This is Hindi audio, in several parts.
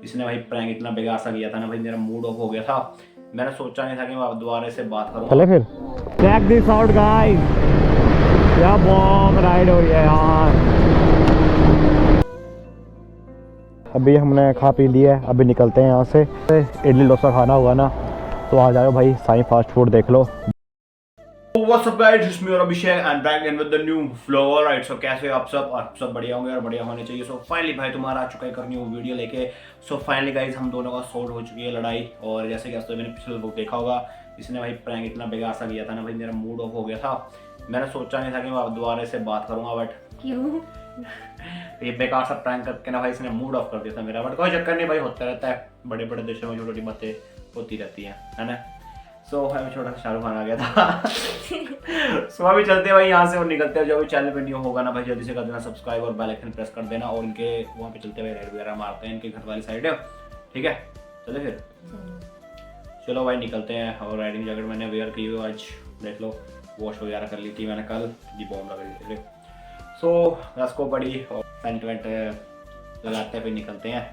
इसने भाई प्रैंक इतना बेकार सा किया था ना भाई, मेरा मूड ऑफ हो गया था। मैंने सोचा नहीं था कि मैं दोबारा से बात करूँ। चले फिर चेक दिस आउट गाइस, क्या बॉम्ब राइड हो गया यार। अभी हमने खा पी लिया है, अभी निकलते हैं यहाँ से। इडली डोसा खाना होगा ना तो आ जाओ भाई, साईं फास्ट फूड देख लो। What's up guys, it's me और अभिषेक and back again with the new vlog। Alright, so कैसे हो आप सब? आप सब बढ़िया होंगे और बढ़िया होने चाहिए। So finally भाई तुम्हारा आ चुका है करनी वो वीडियो लेके। So finally guys हम दोनों का सॉर्ट हो चुकी है लड़ाई। और जैसे कि आपने मैंने पिछले व्लॉग देखा होगा, इसने भाई प्रैंक इतना बेकार सा किया था ना भाई, मेरा मूड ऑफ हो गया था। मैंने सोचा नहीं था कि मैं दोबारा से बात करूँगा, बट क्यों? ये बेकार सा प्रैंक करके ना भाई इसने मूड ऑफ कर दिया था मेरा। बट कोई चक्कर नहीं भाई, होता रहता है, बड़े बड़े देशों में छोटी छोटी बातें होती रहती हैं, है ना। सो अभी छोटा सा शाहरुख खान आ गया था। सो अभी चलते हैं भाई यहाँ से और निकलते हैं। जो भी चैनल पे न्यू होगा ना भाई जल्दी से कर देना सब्सक्राइब और बेल आइकन प्रेस कर देना। और इनके वहाँ पे चलते हुए राइड वगैरह मारते हैं, इनके घर वाली साइड है, ठीक है। चले फिर, चलो भाई निकलते हैं। और राइडिंग जैकेट मैंने वेयर की हुई आज, देख लो, वॉश वगैरह कर ली थी मैंने कल, जी बॉम्ब लग रही थी। सो रस्को बड़ी और पेंट वेंट लगाते हैं, फिर निकलते हैं।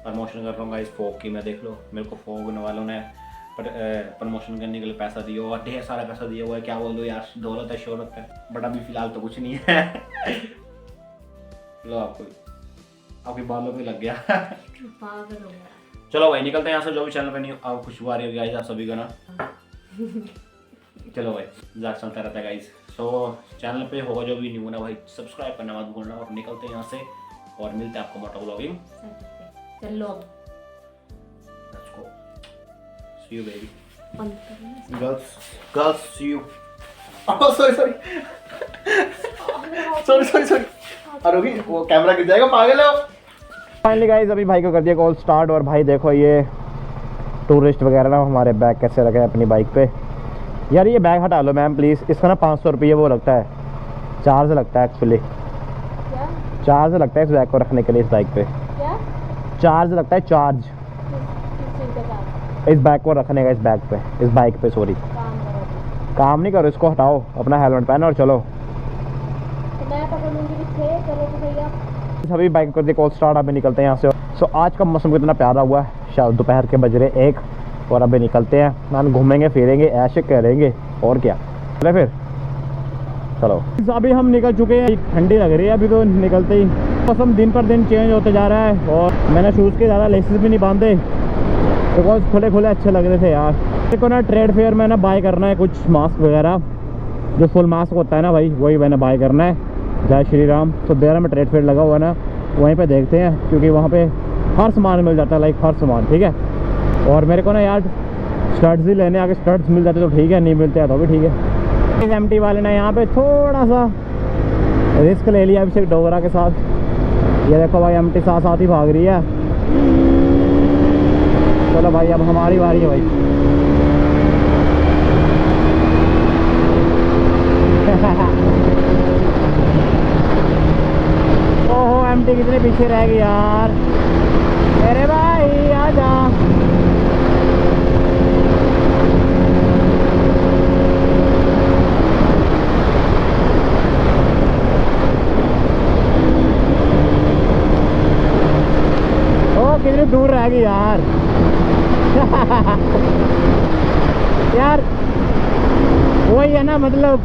प्रमोशन कर रहा हूँ इस फोक की, मैं देख लो, मेरे को फोक वालों ने प्रमोशन करने के लिए पैसा दिया हुआ, ढेर सारा पैसा दिया हुआ है। क्या बोल दो यार, दौलत है शोहरत है, बट अभी फिलहाल तो कुछ नहीं है। लो आपको, आपके बालों पे लग गया। पागल हो गया। चलो भाई निकलते हैं यहाँ से। जो भी चैनल पे नहीं आप खुशबू आ रही होगी गाइस आप सभी को ना। चलो भाई मजाक चलता रहता है गाइस। सो चैनल पे होगा जो भी न्यू ना भाई, सब्सक्राइब करना मत भूलना। और निकलते हैं यहाँ से और मिलते हैं आपको मोटो व्लॉगिंग। चलो let's go, see you baby. बंद करना। Girls see you. Oh sorry sorry अरे वो कैमरा गिर जाएगा, पागल है। फाइनली गाइस अभी भाई को कर दिया कॉल स्टार्ट। और भाई देखो ये टूरिस्ट वगैरह ना हमारे बैग कैसे रखे हैं अपनी बाइक पे। यार ये बैग हटा लो मैम प्लीज़। इसका ना 500 रुपये वो लगता है, चार्ज लगता है एक्चुअली। क्या चार्ज लगता है इस बैग को रखने के लिए, इस बाइक पे क्या चार्ज लगता है, चार्ज किस चीज़ का काम? इस बैग को रखने का, इस बैग पे, इस बाइक पे सॉरी। काम करो। काम नहीं करो, इसको हटाओ, अपना हेलमेट पहनो और चलो। तो मैं पकड़ूंगी पीछे, चलो तो भैया। सभी बाइक कर दिए कॉल स्टार्ट, अभी निकलते हैं यहाँ से। सो आज का मौसम कितना प्यारा हुआ है, शायद दोपहर के बज रहे 1 और अभी निकलते हैं। हम घूमेंगे फिरेंगे, ऐश करेंगे और क्या। चले फिर, चलो। अभी हम निकल चुके हैं, ठंडी लग रही है अभी तो निकलते ही। मौसम दिन पर दिन चेंज होते जा रहा है। और मैंने शूज़ के ज़्यादा लेसेस भी नहीं बांधे बिकॉज खुले खुले अच्छे लग रहे थे यार। मेरे को ना ट्रेड फेयर में ना बाय करना है कुछ मास्क वगैरह, जो फुल मास्क होता है ना भाई, वही मैंने बाय करना है। जय श्री राम। तो देर में ट्रेड फेयर लगा हुआ है ना, वहीं पे देखते हैं, क्योंकि वहाँ पे हर सामान मिल जाता है, लाइक हर सामान, ठीक है। और मेरे को ना यार स्टड्स ही लेने, आगे स्टड्स मिल जाते तो ठीक है, नहीं मिलते हैं तो भी ठीक है। एमटी वाले ने यहाँ पे थोड़ा सा रिस्क ले लिया अभिषेक डोगरा के साथ। ये देखो भाई एमटी साथ साथ ही भाग रही है। चलो भाई अब हमारी बारी है भाई। ओहो एमटी कितने पीछे रह गई यार। अरे भाई आजा। ओ कितनी दूर रह गई यार। यार वही है ना, मतलब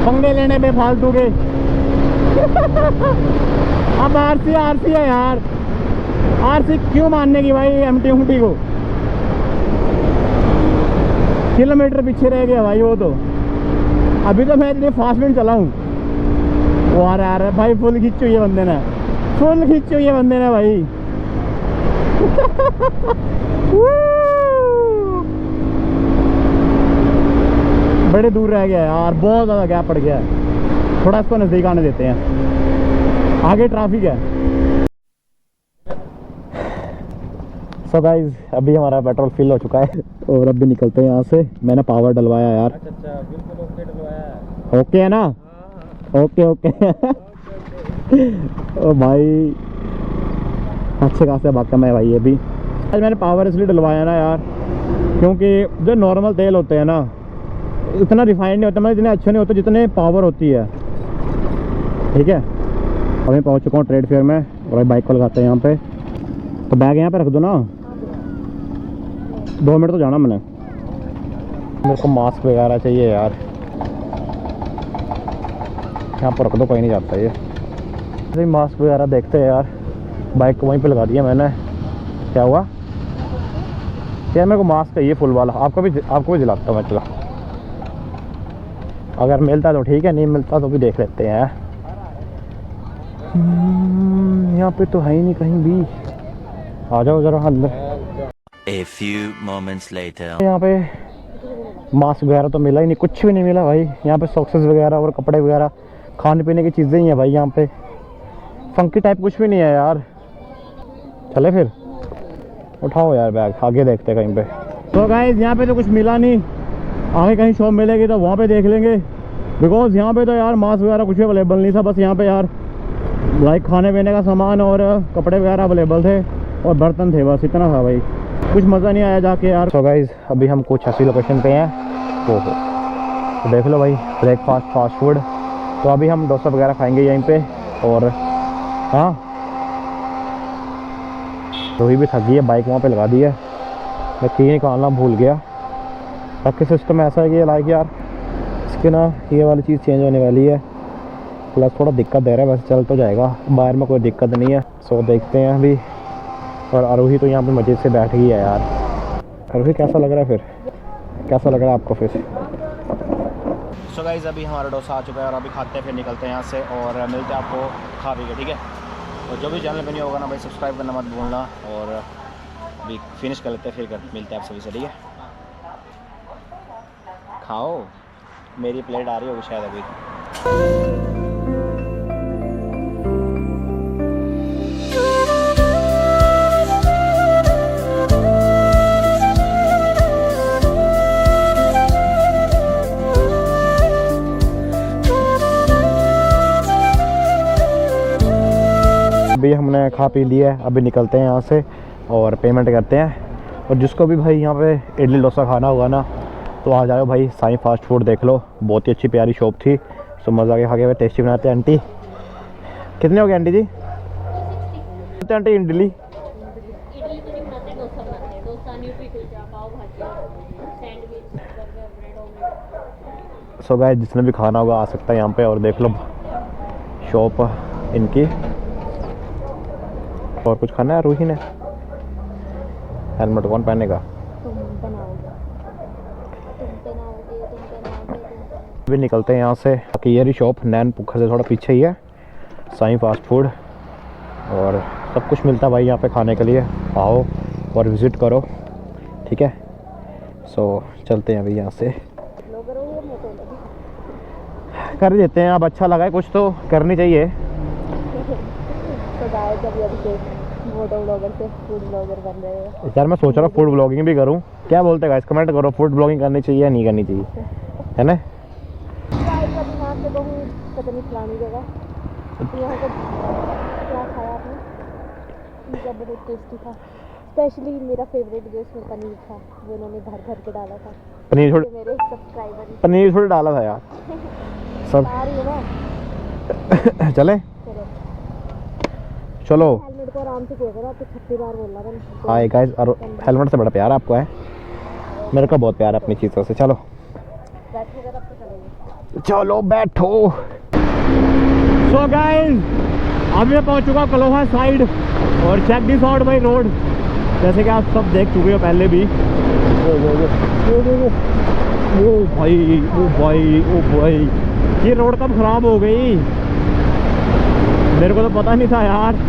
पंगे लेने पे फालतू के। अब आरसी है यार, आरसी क्यों मानने की भाई एमटी उमटी को। किलोमीटर पीछे रह गया भाई वो तो। अभी तो मैं इतनी फास्ट में चला हूँ। वो आ रहा है भाई, फुल खींच हुई है बंदे ने, फुल खींच हुई है बंदे ने भाई। बड़े दूर रह गया यार, बहुत ज़्यादा गैप पड़ गया है। थोड़ा इसको नज़दीक आने देते हैं, आगे ट्रैफिक है। सो गाइस अभी हमारा पेट्रोल फिल हो चुका है और अभी निकलते हैं यहाँ से। मैंने पावर डलवाया यार। अच्छा बिल्कुल ओके डलवाया। ओके है ना? ओके ओ भाई अच्छे खासे भागता मैं भाई। अभी आज मैंने पावर इसलिए डलवाया ना यार, क्योंकि जो नॉर्मल तेल होते हैं ना इतना रिफाइंड नहीं होता, मतलब इतने अच्छे नहीं होते जितने पावर होती है, ठीक है। अभी पहुंच चुका हूँ ट्रेड फेयर में और बाइक को लगाते हैं यहाँ पे। तो बैग यहाँ पे रख दो ना, 2 मिनट तो जाना मैंने। मेरे को मास्क वगैरह चाहिए यार, यहाँ पर रख दो, कोई नहीं जाता ये। मास्क वगैरह देखते हैं यार, बाइक को वहीं पे लगा दिया मैंने। क्या हुआ? क्या मेरे को मास्क चाहिए फुल वाला, आपको भी दिलाता हूँ मैं। चलो अगर मिलता तो ठीक है, नहीं मिलता तो भी देख लेते हैं। यहाँ पे तो है ही नहीं कहीं भी। आ जाओ जरा अंदर। A few moments later. यहाँ पे मास्क वगैरह तो मिला ही नहीं, कुछ भी नहीं मिला भाई। यहाँ पे सॉक्सेस वगैरह और कपड़े वगैरह, खाने पीने की चीज़ें ही हैं भाई। यहाँ पे फंकी टाइप कुछ भी नहीं है यार। चले फिर, उठाओ यार बैग, आगे देखते हैं कहीं पे। तो गाइस यहाँ पे तो कुछ मिला नहीं, आगे कहीं शॉप मिलेगी तो वहाँ पे देख लेंगे। बिकॉज यहाँ पे तो यार मास्क वगैरह कुछ भी अवेलेबल नहीं था। बस यहाँ पे यार लाइक खाने पीने का सामान और कपड़े वगैरह अवेलेबल थे और बर्तन थे, बस इतना था भाई। कुछ मज़ा नहीं आया जाके यार। तो गाइस अभी हम कुछ ऐसी लोकेशन पे हैं। ओहो, तो देख लो भाई, ब्रेकफास्ट फास्ट फूड। तो अभी हम डोसा वगैरह खाएंगे यहीं पे। और हाँ, रोही भी थक गई है, बाइक वहाँ पे लगा दी है। मैं की निकालना भूल गया। बाकी सिस्टम ऐसा है कि लाइक यार इसके ना ये वाली चीज़ चेंज होने वाली है, प्लस थोड़ा दिक्कत दे रहा है। वैसे चल तो जाएगा, बाहर में कोई दिक्कत नहीं है। सो देखते हैं अभी। और आरोही तो यहाँ पे मजे से बैठ गई है यार। आरोही कैसा लग रहा है फिर, कैसा लग रहा है आपको फिर? सो गाइस अभी हमारा डोसा आ चुका है और अभी खाते हैं, फिर निकलते हैं यहाँ से और मिलते हैं आपको खा पी के, ठीक है। और जो भी चैनल पे नहीं होगा ना भाई, सब्सक्राइब करना मत भूलना। और अभी फिनिश कर लेते हैं, फिर मिलते हैं आप सभी से, ठीक है। खाओ, मेरी प्लेट आ रही होगी शायद अभी। अभी हमने खा पी लिया है, अभी निकलते हैं यहाँ से और पेमेंट करते हैं। और जिसको भी भाई यहाँ पे इडली डोसा खाना होगा ना, तो आ जाओ भाई, साईं फास्ट फूड देख लो, बहुत ही अच्छी प्यारी शॉप थी। सो मज़ा आ गया खा के, टेस्टी बनाते हैं। आंटी कितने हो गए आंटी जी? आंटी इडली इडली तो नहीं बनाते, डोसा बनाते हैं। डोसा, न्यूट्री कुलचा, पाव भाजी, sandwich, burger, bread omelette. So guys जिसने भी खाना होगा आ सकता है यहाँ पे और देख लो शॉप इनकी। और कुछ खाना है रूही ने? हेलमेट कौन पहनेगा? तुम बनाओगे, तुम बनाओगे। अभी निकलते हैं यहाँ से। बाकी ये रही शॉप, नैन पुखर से थोड़ा पीछे ही है, साईं फास्ट फूड। और सब कुछ मिलता है भाई यहाँ पे खाने के लिए, आओ और विज़िट करो, ठीक है। सो चलते हैं अभी यहाँ से, कर देते हैं। अब अच्छा लगा है कुछ तो करनी चाहिए। तो गाइस अभी मोटो ब्लॉगर से फूड ब्लॉगर बन रहे हैं यार। मैं सोच रहा हूँ फूड ब्लॉगिंग भी करूँ, क्या बोलते हैं गाइस? कमेंट करो, फूड ब्लॉगिंग करनी चाहिए या नहीं करनी चाहिए, है ना। गाइस अभी यहाँ से बहुत पता नहीं फलानी जगह, तो यहाँ का क्या खाया आपने? पिज़्ज़ा बहुत टेस्टी था, स्पेशली मेरा फेवरेट जो इसमें पनीर था, वो उन्होंने भर भर के डाला था। पनीर जो थोड़ी, मेरे सब्सक्राइबर पनीर थोड़ी डाला था यार सब। आ रही है ना, चले चलो चलो। हेलमेट को आराम से देखो, आपको 36 बार बोलना था। हाँ गाइस, और हेलमेट से बड़ा प्यार आपको है, मेरे को बहुत प्यार है अपनी चीज़ों से। चलो बैठोगे तब तो चलेंगे। चलो बैठो। सो गाइस अभी मैं पहुंच चुका कलोहा साइड और चेक दिस आउट भाई रोड, जैसे कि आप सब देख चुके हो पहले भी। ओ भाई ओ भाई ओ भाई, ये रोड कब खराब हो गई, मेरे को तो पता नहीं था यार।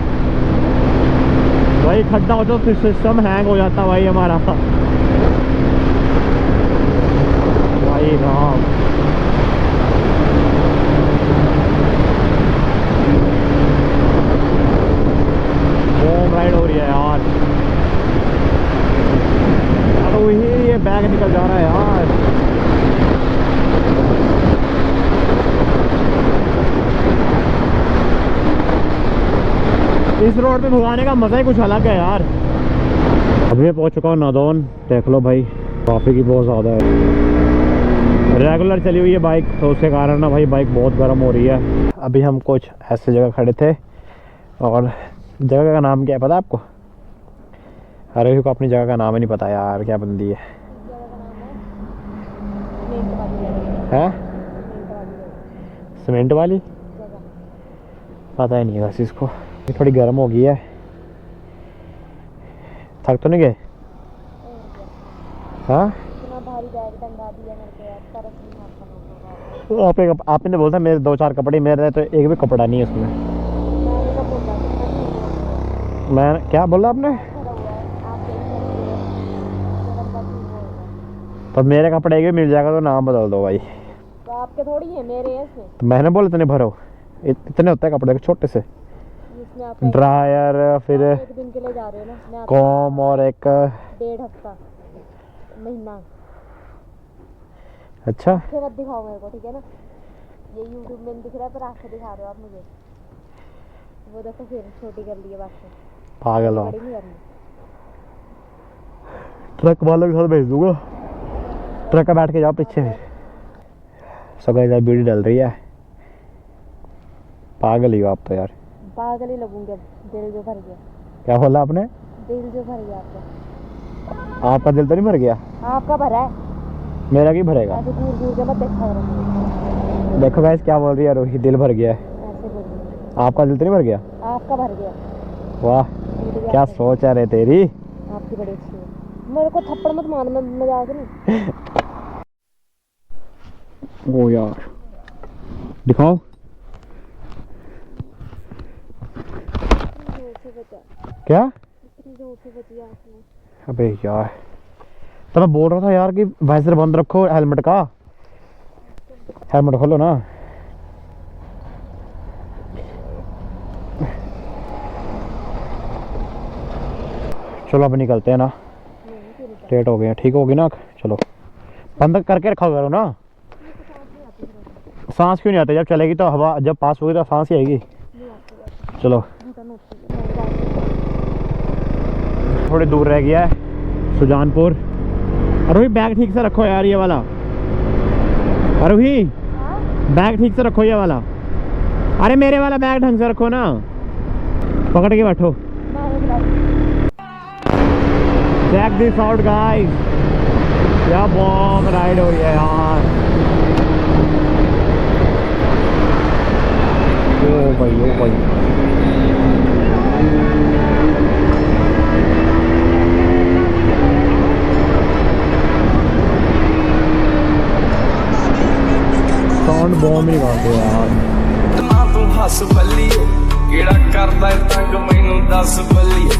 भाई खड्डा हो तो सिस्टम हैंग हो जाता भाई हमारा, भाई राम। बॉम राइड हो रही है यार। अरे वही ये बैग निकल जा रहा है यार। इस रोड पे भगाने का मज़ा ही कुछ अलग है यार। अभी मैं पहुंच चुका हूँ नादौन, देख लो भाई ट्रैफिक की बहुत ज़्यादा है। रेगुलर चली हुई है बाइक, तो उसके कारण ना भाई बाइक बहुत गर्म हो रही है। अभी हम कुछ ऐसे जगह खड़े थे और जगह का नाम क्या है पता है आपको? आरोही को अपनी जगह का नाम ही नहीं पता यार, क्या बंदी है। इस जगह का नाम है सीमेंट वाली जगह। हैं? सीमेंट वाली जगह। पता ही नहीं है वैसे इसको। ये थोड़ी गर्म हो गई है। थक तो नहीं गए? हाँ इतना भारी बैग टंगा दिया मेरे को यार, तरस नहीं आता मेरे को। आपने बोलता मेरे 2-4 कपड़े, मेरे तो एक भी कपड़ा नहीं है उसमें। मैंने तो बोला मैं क्या बोला आपने? खड़ा हुआ है आप देख सकते हो, गरम का चीज होगा। तो मेरे कपड़े एक भी मिल जाएगा तो नाम बदल दो भाई। तो आपके थोड़ी है, मेरे हैं इसमें। तो मैंने बोला इतने भरो, इतने होते हैं कपड़े छोटे से। जिसमें आप ड्रायर, फिर एक दिन के लिए जा रहे हो ना, मैं आपको कॉम और एक 1.5 हफ्ता महीना अच्छा आंखें मत दिखाओ मेरे को, ठीक है ना। ये यूट्यूब में नहीं दिख रहा है पर आंखें दिखा रहे हो आप मुझे। वो देखो फिर छोटी कर ली है बात से, पागल हो। बड़ी नहीं करनी। ट्रक वाले के साथ भेज दूंगा, ट्रक का बैठ के जाओ पीछे। फिर सब गाइस वीडियो डल रही है। पागल ही हो आप तो यार। पागल ही लगूंगे अब, दिल जो भर गया। क्या बोला आपने? दिल जो भर गया आपका। आपका दिल तो नहीं भर गया? आपका भरा है, मेरा क्यों भरेगा? ऐसे दूर दूर के मत देखा करो। देखो गाइस क्या बोल रही है रोही, दिल भर गया है। ऐसे बोलिए, आपका दिल तो नहीं भर गया? आपका भर गया। वाह टूट गया क्या आपका। सोच है रे तेरी। आपकी बड़ी अच्छी है। मेरे को थप्पड़ मत मार, मैं मजाक नहीं। ओ यार दिखाओ। जोर से बचा, क्या? इतनी जोर से बची आपने। अबे यार तो मैं बोल रहा था यार कि वाइजर बंद रखो हेलमेट का। हेलमेट खोलो ना। चलो अब निकलते हैं ना, लेट हो गए हैं। ठीक होगी ना? चलो बंद करके रखा करो ना। सांस क्यों नहीं आती? जब चलेगी तो हवा, जब पास होगी तो सांस ही आएगी। चलो थोड़ी दूर रह गया है सुजानपुर। अरोही बैग ठीक से रखो यार, ये वाला। अरोही बैग ठीक से रखो, ये वाला। अरे मेरे वाला बैग ढंग से रखो ना, पकड़ के बैठो। चेक दिस आउट गाइस, क्या बॉम्ब राइड हो रही है यार। ओ भाई साउंड बॉम्ब नहीं करते यार। ना तू हस बल्ली, केड़ा करदा तंग मैनू दस बल्ली।